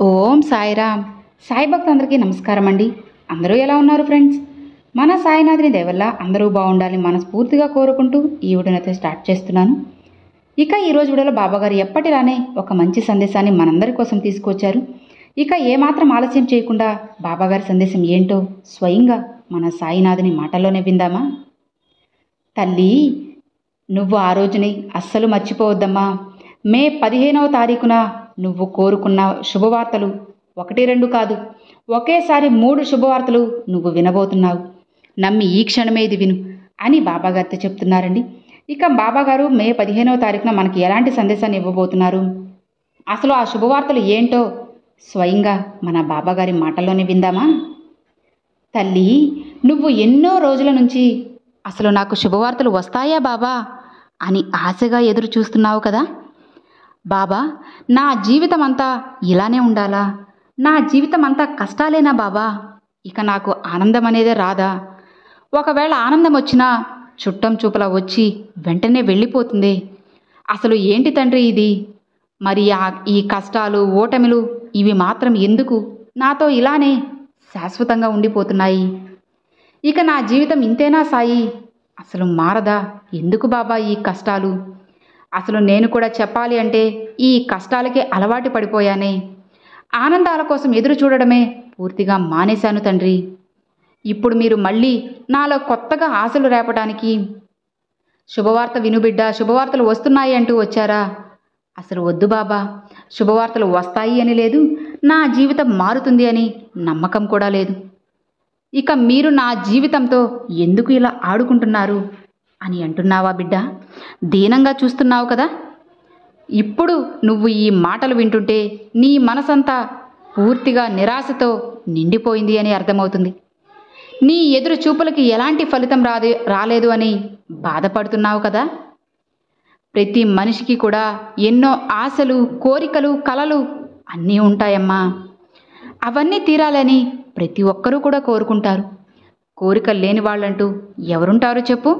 ఓం సాయిరామ్. సాయి భక్తులందరికీ నమస్కారం అండి. అందరూ ఎలా ఉన్నారు ఫ్రెండ్స్? మన సాయినాథుని దయ వల్ల అందరూ బాగుండాలని మనస్ఫూర్తిగా కోరుకుంటూ ఈ వీడియోనైతే స్టార్ట్ చేస్తున్నాను. ఇక ఈరోజు వీడియోలో బాబాగారు ఎప్పటిలానే ఒక మంచి సందేశాన్ని మనందరి కోసం తీసుకొచ్చారు. ఇక ఏమాత్రం ఆలస్యం చేయకుండా బాబాగారి సందేశం ఏంటో స్వయంగా మన సాయినాథుని మాటల్లోనే విందామా? తల్లి, నువ్వు ఆ రోజుని అస్సలు మర్చిపోవద్దమ్మా. మే 15వ తారీఖున నువ్వు కోరుకున్న శుభవార్తలు 1, 2 కాదు, ఒకేసారి 3 శుభవార్తలు నువ్వు వినబోతున్నావు. నమ్మి ఈ క్షణమే ఇది విను అని బాబాగారితో చెప్తున్నారండి. ఇక బాబాగారు మే 15వ తారీఖున మనకి ఎలాంటి సందేశాన్ని ఇవ్వబోతున్నారు, అసలు ఆ శుభవార్తలు ఏంటో స్వయంగా మన బాబాగారి మాటల్లోనే విందామా? తల్లి, నువ్వు ఎన్నో రోజుల నుంచి అసలు నాకు శుభవార్తలు వస్తాయా బాబా అని ఆశగా ఎదురు చూస్తున్నావు కదా. బాబా, నా జీవితం అంతా ఇలానే ఉండాలా? నా జీవితం అంతా కష్టాలేనా బాబా? ఇక నాకు ఆనందం అనేదే రాదా? ఒకవేళ ఆనందం వచ్చినా చుట్టం చూపులా వచ్చి వెంటనే వెళ్ళిపోతుంది. అసలు ఏంటి తండ్రి ఇది? మరి ఈ కష్టాలు ఓటమిలు ఇవి మాత్రం ఎందుకు నాతో ఇలానే శాశ్వతంగా ఉండిపోతున్నాయి? ఇక నా జీవితం ఇంతేనా సాయి? అసలు మారదా? ఎందుకు బాబా ఈ కష్టాలు? అసలు నేను కూడా చెప్పాలి అంటే ఈ కష్టాలకే అలవాటు పడిపోయానే. ఆనందాల కోసం ఎదురు చూడడమే పూర్తిగా మానేశాను తండ్రి. ఇప్పుడు మీరు మళ్ళీ నాలో కొత్తగా ఆశలు రేపడానికి శుభవార్త వినుబిడ్డ, శుభవార్తలు వస్తున్నాయి అంటూ వచ్చారా? అసలు వద్దు బాబా. శుభవార్తలు వస్తాయి అని లేదు, నా జీవితం మారుతుంది అని నమ్మకం కూడా లేదు. ఇక మీరు నా జీవితంతో ఎందుకు ఇలా ఆడుకుంటున్నారు అని అంటున్నావా బిడ్డ? దీనంగా చూస్తున్నావు కదా. ఇప్పుడు నువ్వు ఈ మాటలు వింటుంటే నీ మనసంతా పూర్తిగా నిరాశతో నిండిపోయింది అని అర్థమవుతుంది. నీ ఎదురు చూపులకి ఎలాంటి ఫలితం రాలేదు అని బాధపడుతున్నావు కదా. ప్రతి మనిషికి కూడా ఎన్నో ఆశలు, కోరికలు, కలలు అన్నీ ఉంటాయమ్మా. అవన్నీ తీరాలని ప్రతి ఒక్కరూ కూడా కోరుకుంటారు. కోరికలు లేని వాళ్ళంటూ ఎవరుంటారు చెప్పు?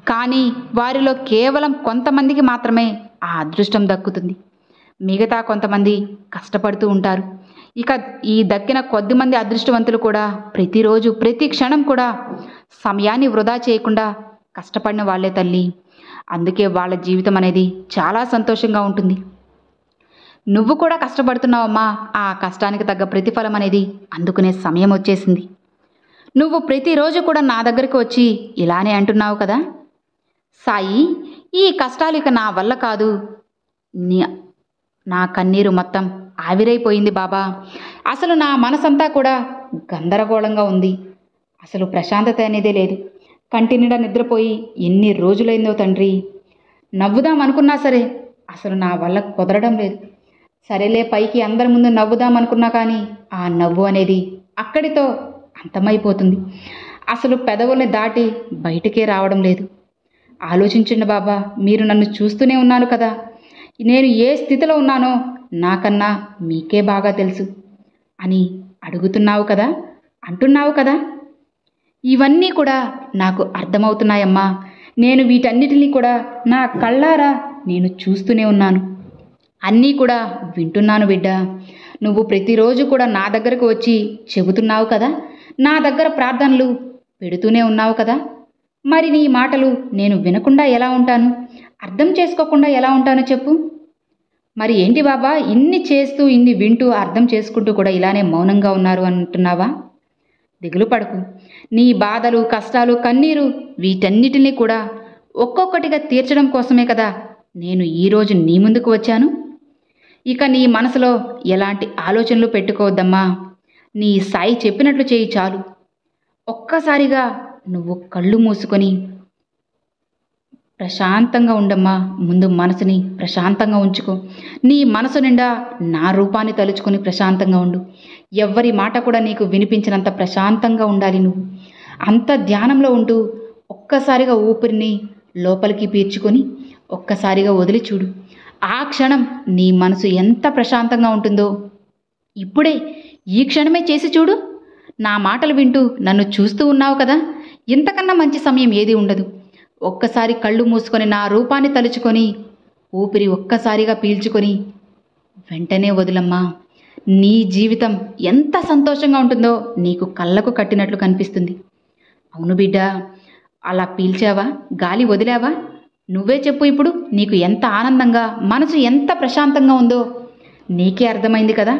కానీ వారిలో కేవలం కొంతమందికి మాత్రమే ఆ అదృష్టం దక్కుతుంది. మిగతా కొంతమంది కష్టపడుతూ ఉంటారు. ఇక ఈ దక్కిన కొద్దిమంది అదృష్టవంతులు కూడా ప్రతిరోజు ప్రతి క్షణం కూడా సమయాన్ని వృధా చేయకుండా కష్టపడిన వాళ్ళే తల్లి. అందుకే వాళ్ళ జీవితం అనేది చాలా సంతోషంగా ఉంటుంది. నువ్వు కూడా కష్టపడుతున్నావమ్మా. ఆ కష్టానికి తగ్గ ప్రతిఫలం అనేది అందుకునే సమయం వచ్చేసింది. నువ్వు ప్రతిరోజు కూడా నా దగ్గరికి వచ్చి ఇలానే అంటున్నావు కదా, సాయి, ఈ కష్టాలు ఇక నా వల్ల కాదు. నా కన్నీరు మొత్తం ఆవిరైపోయింది బాబా. అసలు నా మనసంతా కూడా గందరగోళంగా ఉంది. అసలు ప్రశాంతత అనేదే లేదు. కంటి నిండా నిద్రపోయి ఎన్ని రోజులైందో తండ్రి. నవ్వుదాం అనుకున్నా సరే అసలు నా వల్ల కుదరడం లేదు. సరేలే, పైకి అందరి ముందు నవ్వుదాం అనుకున్నా కానీ ఆ నవ్వు అనేది అక్కడితో అంతమైపోతుంది. అసలు పెదవుల్ని దాటి బయటికే రావడం లేదు. ఆలోచించండి బాబా, మీరు నన్ను చూస్తూనే ఉన్నాను కదా. నేను ఏ స్థితిలో ఉన్నానో నాకన్నా మీకే బాగా తెలుసు అని అడుగుతున్నావు కదా, అంటున్నావు కదా. ఇవన్నీ కూడా నాకు అర్థమవుతున్నాయమ్మా. నేను వీటన్నిటినీ కూడా నా కళ్ళారా నేను చూస్తూనే ఉన్నాను. అన్నీ కూడా వింటున్నాను బిడ్డ. నువ్వు ప్రతిరోజు కూడా నా దగ్గరకు వచ్చి చెబుతున్నావు కదా, నా దగ్గర ప్రార్థనలు పెడుతూనే ఉన్నావు కదా. మరి నీ మాటలు నేను వినకుండా ఎలా ఉంటాను? అర్థం చేసుకోకుండా ఎలా ఉంటాను చెప్పు? మరి ఏంటి బాబా, ఇన్ని చేస్తూ ఇన్ని వింటూ అర్థం చేసుకుంటూ కూడా ఇలానే మౌనంగా ఉన్నారు అంటున్నావా? దిగులు పడకు. నీ బాధలు, కష్టాలు, కన్నీరు వీటన్నిటినీ కూడా ఒక్కొక్కటిగా తీర్చడం కోసమే కదా నేను ఈరోజు నీ ముందుకు వచ్చాను. ఇక నీ మనసులో ఎలాంటి ఆలోచనలు పెట్టుకోవద్దమ్మా. నీ సాయి చెప్పినట్లు చేయి చాలు. ఒక్కసారిగా నువ్వు కళ్ళు మూసుకొని ప్రశాంతంగా ఉండమ్మా. ముందు మనసుని ప్రశాంతంగా ఉంచుకో. నీ మనసు నిండా నా రూపాన్ని తలుచుకొని ప్రశాంతంగా ఉండు. ఎవ్వరి మాట కూడా నీకు వినిపించినంత ప్రశాంతంగా ఉండాలి. నువ్వు అంత ధ్యానంలో ఉంటూ ఒక్కసారిగా ఊపిరిని లోపలికి పీల్చుకొని ఒక్కసారిగా వదిలి చూడు. ఆ క్షణం నీ మనసు ఎంత ప్రశాంతంగా ఉంటుందో ఇప్పుడే ఈ క్షణమే చేసి చూడు. నా మాటలు వింటూ నన్ను చూస్తూ ఉన్నావు కదా, ఇంతకన్నా మంచి సమయం ఏది ఉండదు. ఒక్కసారి కళ్ళు మూసుకొని నా రూపాన్ని తలుచుకొని ఊపిరి ఒక్కసారిగా పీల్చుకొని వెంటనే వదులమ్మా. నీ జీవితం ఎంత సంతోషంగా ఉంటుందో నీకు కళ్ళకు కట్టినట్లు కనిపిస్తుంది. అవును బిడ్డ, అలా పీల్చావా? గాలి వదిలావా? నువ్వే చెప్పు ఇప్పుడు. నీకు ఎంత ఆనందంగా, మనసు ఎంత ప్రశాంతంగా ఉందో నీకే అర్థమైంది కదా.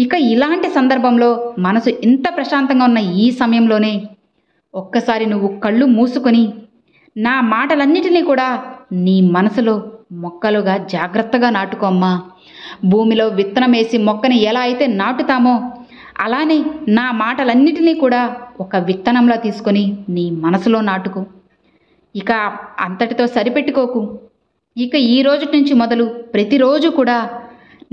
ఇక ఇలాంటి సందర్భంలో మనసు ఇంత ప్రశాంతంగా ఉన్న ఈ సమయంలోనే ఒక్కసారి నువ్వు కళ్ళు మూసుకొని నా మాటలన్నిటినీ కూడా నీ మనసులో మొక్కలుగా జాగ్రత్తగా నాటుకోమ్మా. భూమిలో విత్తనం వేసి మొక్కని ఎలా అయితే నాటుతామో అలానే నా మాటలన్నిటినీ కూడా ఒక విత్తనంలా తీసుకొని నీ మనసులో నాటుకో. ఇక అంతటితో సరిపెట్టుకోకు. ఇక ఈ రోజు నుంచి మొదలు ప్రతిరోజు కూడా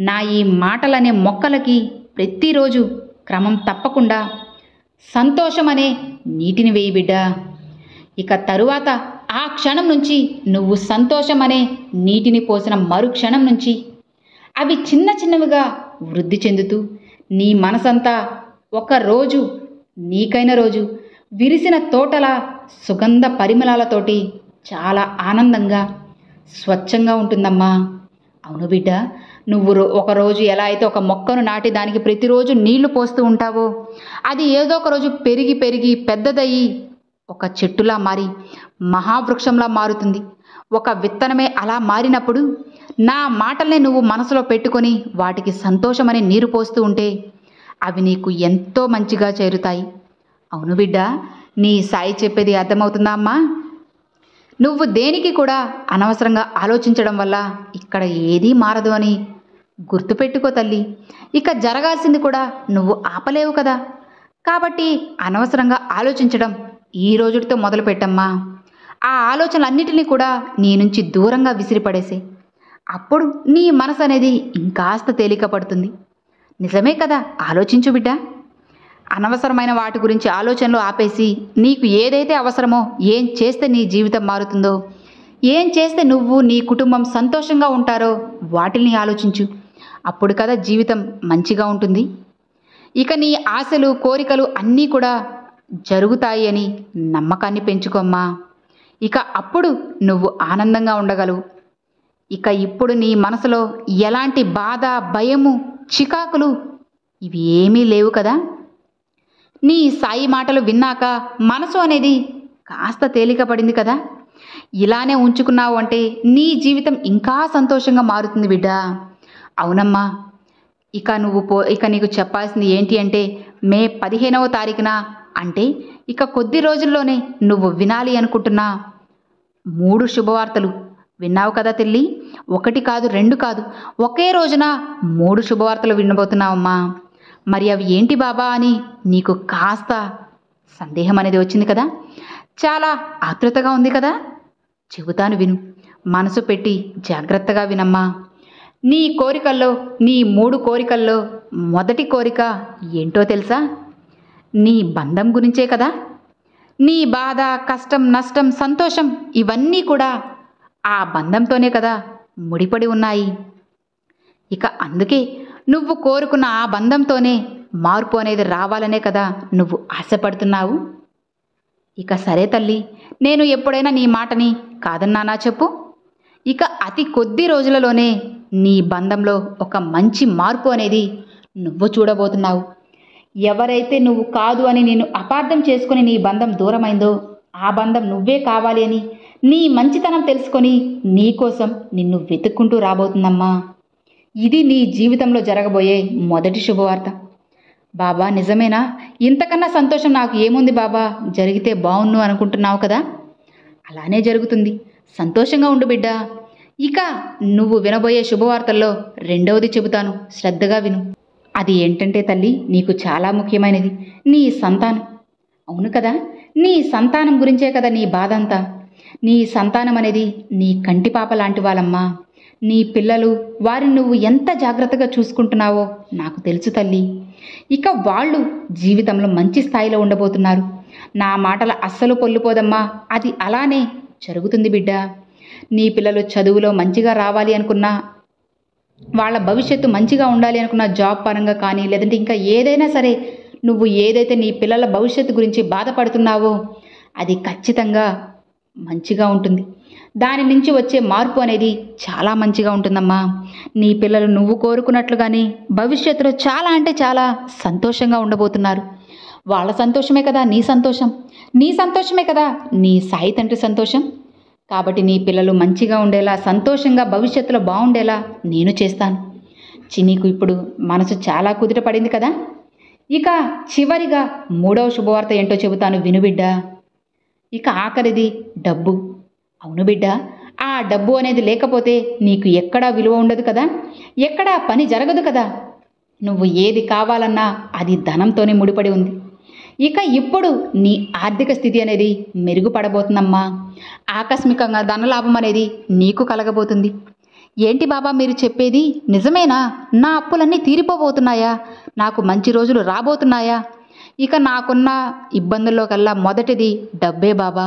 నా ఈ మాటలనే మొక్కలకి ప్రతిరోజు క్రమం తప్పకుండా సంతోషం అనే నీటిని వేయి బిడ్డ. ఇక తరువాత ఆ క్షణం నుంచి నువ్వు సంతోషం అనే నీటిని పోసిన మరుక్షణం నుంచి అవి చిన్న చిన్నవిగా వృద్ధి చెందుతూ నీ మనసంతా ఒక రోజు, నీకైన రోజు విరిసిన తోటల సుగంధ పరిమళాలతోటి చాలా ఆనందంగా స్వచ్ఛంగా ఉంటుందమ్మా. అవును బిడ్డ, నువ్వు ఒకరోజు ఎలా అయితే ఒక మొక్కను నాటి దానికి ప్రతిరోజు నీళ్లు పోస్తూ ఉంటావో అది ఏదో ఒక రోజు పెరిగి పెరిగి పెద్దదయ్యి ఒక చెట్టులా మారి మహావృక్షంలా మారుతుంది. ఒక విత్తనమే అలా మారినప్పుడు నా మాటల్ని నువ్వు మనసులో పెట్టుకొని వాటికి సంతోషమని నీరు పోస్తూ ఉంటే అవి నీకు ఎంతో మంచిగా చేరుతాయి. అవును బిడ్డ, నీ సాయి చెప్పేది అర్థమవుతుందా అమ్మా? నువ్వు దేనికి కూడా అనవసరంగా ఆలోచించడం వల్ల ఇక్కడ ఏదీ మారదు అని గుర్తుపెట్టుకో తల్లి. ఇక జరగాల్సింది కూడా నువ్వు ఆపలేవు కదా. కాబట్టి అనవసరంగా ఆలోచించడం ఈ రోజుతో మొదలుపెట్టమ్మా. ఆ ఆలోచనలన్నిటినీ కూడా నీ నుంచి దూరంగా విసిరిపడేసే. అప్పుడు నీ మనసు అనేది ఇంకాస్త తేలిక పడుతుంది. నిజమే కదా, ఆలోచించు బిడ్డ. అనవసరమైన వాటి గురించి ఆలోచనలు ఆపేసి నీకు ఏదైతే అవసరమో, ఏం చేస్తే నీ జీవితం మారుతుందో, ఏం చేస్తే నువ్వు నీ కుటుంబం సంతోషంగా ఉంటారో వాటిని ఆలోచించు. అప్పుడు కదా జీవితం మంచిగా ఉంటుంది. ఇక నీ ఆశలు, కోరికలు అన్నీ కూడా జరుగుతాయి అని నమ్మకాన్ని పెంచుకోమ్మా. ఇక అప్పుడు నువ్వు ఆనందంగా ఉండగలవు. ఇక ఇప్పుడు నీ మనసులో ఎలాంటి బాధ, భయము, చికాకులు ఇవి ఏమీ లేవు కదా. నీ సాయి మాటలు విన్నాక మనసు అనేది కాస్త తేలిక పడింది కదా. ఇలానే ఉంచుకున్నావు అంటే నీ జీవితం ఇంకా సంతోషంగా మారుతుంది బిడ్డ. అవునమ్మా. ఇక నీకు చెప్పాల్సింది ఏంటి అంటే మే 15వ తారీఖున, అంటే ఇక కొద్ది రోజుల్లోనే నువ్వు వినాలి అనుకుంటున్న 3 శుభవార్తలు విన్నావు కదా తల్లి. 1 కాదు, 2 కాదు, ఒకే రోజున 3 శుభవార్తలు వినబోతున్నావమ్మా. మరి అవి ఏంటి బాబా అని నీకు కాస్త సందేహం అనేది వచ్చింది కదా. చాలా ఆతృతగా ఉంది కదా. చెబుతాను విను. మనసు పెట్టి జాగ్రత్తగా వినమ్మా. నీ కోరికల్లో, నీ 3 కోరికల్లో మొదటి కోరిక ఏంటో తెలుసా? నీ బంధం గురించే కదా. నీ బాధ, కష్టం, నష్టం, సంతోషం ఇవన్నీ కూడా ఆ బంధంతోనే కదా ముడిపడి ఉన్నాయి. ఇక అందుకే నువ్వు కోరుకున్న ఆ బంధంతోనే మార్పు అనేది రావాలనే కదా నువ్వు ఆశపడుతున్నావు. ఇక సరే తల్లి, నేను ఎప్పుడైనా నీ మాటని కాదన్నానా చెప్పు. ఇక అతి కొద్ది రోజులలోనే నీ బంధంలో ఒక మంచి మార్పు అనేది నువ్వు చూడబోతున్నావు. ఎవరైతే నువ్వు కాదు అని నిన్ను అపార్థం చేసుకుని నీ బంధం దూరమైందో ఆ బంధం నువ్వే కావాలి అని నీ మంచితనం తెలుసుకొని నీకోసం నిన్ను వెతుక్కుంటూ రాబోతుందమ్మా. ఇది నీ జీవితంలో జరగబోయే మొదటి శుభవార్త. బాబా నిజమేనా? ఇంతకన్నా సంతోషం నాకు ఏముంది బాబా, జరిగితే బావున్ను అనుకుంటున్నావు కదా. అలానే జరుగుతుంది. సంతోషంగా ఉండు బిడ్డ. ఇక నువ్వు వినబోయే శుభవార్తల్లో 2వది చెబుతాను, శ్రద్ధగా విను. అది ఏంటంటే తల్లి, నీకు చాలా ముఖ్యమైనది, నీ సంతానం. అవును కదా, నీ సంతానం గురించే కదా నీ బాధ అంతా. నీ సంతానం అనేది నీ కంటి పాప లాంటి వాళ్ళమ్మా. నీ పిల్లలు, వారిని నువ్వు ఎంత జాగ్రత్తగా చూసుకుంటున్నావో నాకు తెలుసు తల్లి. ఇక వాళ్ళు జీవితంలో మంచి స్థాయిలో ఉండబోతున్నారు. నా మాటల అస్సలు పొల్లిపోదమ్మా, అది అలానే జరుగుతుంది బిడ్డ. నీ పిల్లలు చదువులో మంచిగా రావాలి అనుకున్నా, వాళ్ళ భవిష్యత్తు మంచిగా ఉండాలి అనుకున్న జాబ్ పరంగా కానీ, లేదంటే ఇంకా ఏదైనా సరే, నువ్వు ఏదైతే నీ పిల్లల భవిష్యత్తు గురించి బాధపడుతున్నావో అది ఖచ్చితంగా మంచిగా ఉంటుంది. దాని నుంచి వచ్చే మార్పు అనేది చాలా మంచిగా ఉంటుందమ్మా. నీ పిల్లలు నువ్వు కోరుకున్నట్లుగానే భవిష్యత్తులో చాలా అంటే చాలా సంతోషంగా ఉండబోతున్నారు. వాళ్ళ సంతోషమే కదా నీ సంతోషం, నీ సంతోషమే కదా నీ సాయి తండ్రి సంతోషం. కాబట్టి నీ పిల్లలు మంచిగా ఉండేలా, సంతోషంగా భవిష్యత్తులో బాగుండేలా నేను చేస్తాను. నీకు ఇప్పుడు మనసు చాలా కుదుట పడింది కదా. ఇక చివరిగా 3వ శుభవార్త ఏంటో చెబుతాను విను బిడ్డ. ఇక ఆఖరిది డబ్బు. అవును బిడ్డ, ఆ డబ్బు అనేది లేకపోతే నీకు ఎక్కడా విలువ ఉండదు కదా, ఎక్కడా పని జరగదు కదా. నువ్వు ఏది కావాలన్నా అది ధనంతోనే ముడిపడి ఉంది. ఇక ఇప్పుడు నీ ఆర్థిక స్థితి అనేది మెరుగుపడబోతుందమ్మా. ఆకస్మికంగా ధనలాభం అనేది నీకు కలగబోతుంది. ఏంటి బాబా మీరు చెప్పేది నిజమేనా? నా అప్పులన్నీ తీరిపోబోతున్నాయా? నాకు మంచి రోజులు రాబోతున్నాయా? ఇక నాకున్న ఇబ్బందుల్లో కల్లా మొదటిది డబ్బే బాబా.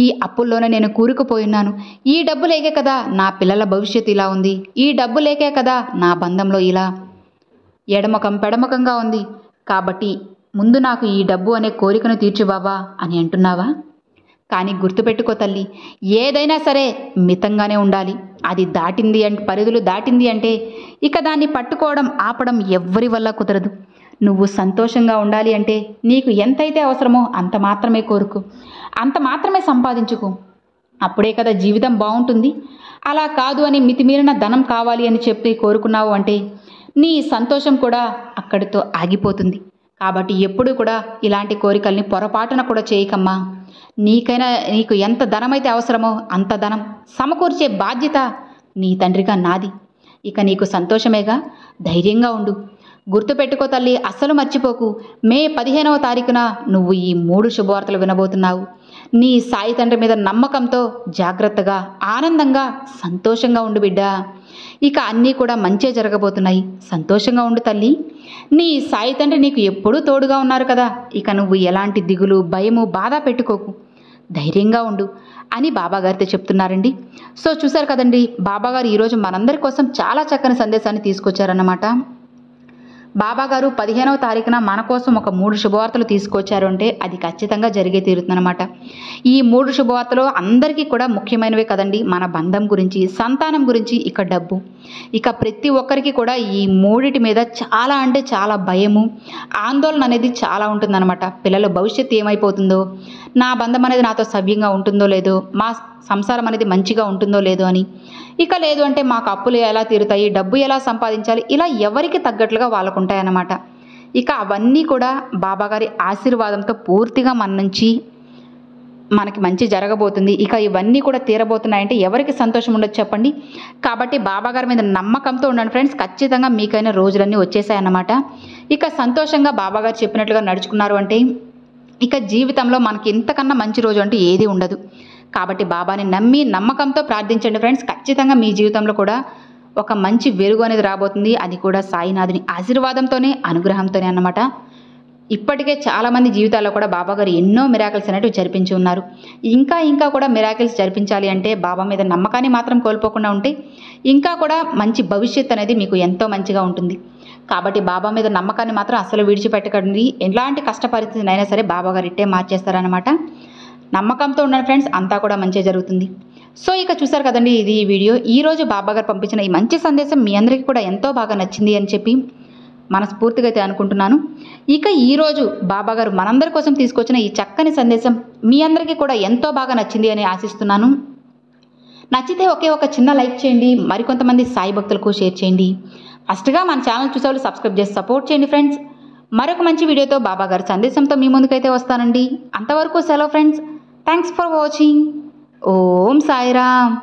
ఈ అప్పుల్లోనే నేను కూరుకుపోయినాను. ఈ డబ్బు లేకే కదా నా పిల్లల భవిష్యత్తు ఇలా ఉంది. ఈ డబ్బు లేకే కదా నా బంధంలో ఇలా ఎడమకం పెడమకంగా ఉంది. కాబట్టి ముందు నాకు ఈ డబ్బు అనే కోరికను తీర్చు బాబా అని అంటున్నావా? కానీ గుర్తుపెట్టుకో తల్లి, ఏదైనా సరే మితంగానే ఉండాలి. అది దాటింది అంటే, పరిధులు దాటింది అంటే ఇక దాన్ని పట్టుకోవడం ఆపడం ఎవ్వరి వల్ల కుదరదు. నువ్వు సంతోషంగా ఉండాలి అంటే నీకు ఎంతైతే అవసరమో అంత మాత్రమే కోరుకు, అంత మాత్రమే సంపాదించుకో. అప్పుడే కదా జీవితం బాగుంటుంది. అలా కాదు అని మితిమీరిన ధనం కావాలి అని చెప్పి కోరుకున్నావు అంటే నీ సంతోషం కూడా అక్కడితో ఆగిపోతుంది. కాబట్టి ఎప్పుడూ కూడా ఇలాంటి కోరికల్ని పొరపాటున కూడా చేయకమ్మా. నీకు ఎంత ధనమైతే అవసరమో అంత ధనం సమకూర్చే బాధ్యత నీ తండ్రిగా నాది. ఇక నీకు సంతోషమేగా, ధైర్యంగా ఉండు. గుర్తుపెట్టుకో తల్లి, అస్సలు మర్చిపోకు. మే 15వ తారీఖున నువ్వు ఈ 3 శుభవార్తలు వినబోతున్నావు. నీ సాయి తండ్రి మీద నమ్మకంతో జాగ్రత్తగా, ఆనందంగా, సంతోషంగా ఉండు బిడ్డ. ఇక అన్నీ కూడా మంచే జరగబోతున్నాయి. సంతోషంగా ఉండు తల్లి. నీ సాయి తండ్రి నీకు ఎప్పుడూ తోడుగా ఉన్నారు కదా. ఇక నువ్వు ఎలాంటి దిగులు, భయము, బాధ పెట్టుకోకు. ధైర్యంగా ఉండు అని బాబాగారితో చెప్తున్నారండి. సో చూశారు కదండి, బాబాగారు ఈరోజు మనందరి కోసం చాలా చక్కని సందేశాన్ని తీసుకొచ్చారన్నమాట. బాబాగారు 15వ తారీఖున మన కోసం ఒక 3 శుభవార్తలు తీసుకొచ్చారు అంటే అది ఖచ్చితంగా జరిగే తీరుతుందన్నమాట. ఈ 3 శుభవార్తలు అందరికీ కూడా ముఖ్యమైనవే కదండి. మన బంధం గురించి, సంతానం గురించి, ఇక డబ్బు. ఇక ప్రతి ఒక్కరికి కూడా ఈ మూడిటి మీద చాలా అంటే చాలా భయము, ఆందోళన అనేది చాలా ఉంటుందన్నమాట. పిల్లల భవిష్యత్తు ఏమైపోతుందో, నా బంధం అనేది నాతో సవ్యంగా ఉంటుందో లేదో, మా సంసారం అనేది మంచిగా ఉంటుందో లేదో అని. ఇక లేదు అంటే మాకు అప్పులు ఎలా తీరుతాయి, డబ్బు ఎలా సంపాదించాలి, ఇలా ఎవరికి తగ్గట్లుగా వాళ్ళకు ఉంటాయన్నమాట. ఇక అవన్నీ కూడా బాబాగారి ఆశీర్వాదంతో పూర్తిగా మన నుంచి మనకి మంచి జరగబోతుంది. ఇక ఇవన్నీ కూడా తీరబోతున్నాయంటే ఎవరికి సంతోషం ఉండదు చెప్పండి. కాబట్టి బాబాగారి మీద నమ్మకంతో ఉండండి ఫ్రెండ్స్. ఖచ్చితంగా మీకైనా రోజులన్నీ వచ్చేసాయన్నమాట. ఇక సంతోషంగా బాబాగారు చెప్పినట్లుగా నడుచుకున్నారు అంటే ఇక జీవితంలో మనకి ఇంతకన్నా మంచి రోజు అంటే ఏది ఉండదు. కాబట్టి బాబాని నమ్మి నమ్మకంతో ప్రార్థించండి ఫ్రెండ్స్. ఖచ్చితంగా మీ జీవితంలో కూడా ఒక మంచి వెలుగు అనేది రాబోతుంది. అది కూడా సాయినాథుని ఆశీర్వాదంతోనే, అనుగ్రహంతోనే అన్నమాట. ఇప్పటికే చాలామంది జీవితాల్లో కూడా బాబాగారు ఎన్నో మిరాకిల్స్ అనేవి జరిపించి ఉన్నారు. ఇంకా కూడా మిరాకిల్స్ జరిపించాలి అంటే బాబా మీద నమ్మకాన్ని మాత్రం కోల్పోకుండా ఉంటే ఇంకా కూడా మంచి భవిష్యత్తు అనేది మీకు ఎంతో మంచిగా ఉంటుంది. కాబట్టి బాబా మీద నమ్మకాన్ని మాత్రం అస్సలు విడిచిపెట్టకండి. ఎలాంటి కష్ట పరిస్థితినైనా సరే బాబాగారు ఇట్టే మార్చేస్తారనమాట. నమ్మకంతో ఉండండి ఫ్రెండ్స్, అంతా కూడా మంచిగా జరుగుతుంది. సో ఇక చూసారు కదండి, ఇది ఈ వీడియో. ఈరోజు బాబాగారు పంపించిన ఈ మంచి సందేశం మీ అందరికీ కూడా ఎంతో బాగా నచ్చింది అని చెప్పి మనస్ఫూర్తిగా అయితే అనుకుంటున్నాను. ఇక ఈరోజు బాబాగారు మనందరి కోసం తీసుకొచ్చిన ఈ చక్కని సందేశం మీ అందరికీ కూడా ఎంతో బాగా నచ్చింది అని ఆశిస్తున్నాను. నచ్చితే ఒకే ఒక చిన్న లైక్ చేయండి, మరికొంతమంది సాయి భక్తులకు షేర్ చేయండి. ఫస్ట్గా మన ఛానల్ చూసేవాళ్ళు సబ్స్క్రైబ్ చేసి సపోర్ట్ చేయండి ఫ్రెండ్స్. మరొక మంచి వీడియోతో బాబాగారి సందేశంతో మీ ముందుకైతే వస్తానండి. అంతవరకు సెలవు friends. Thanks for watching. Om Sairam.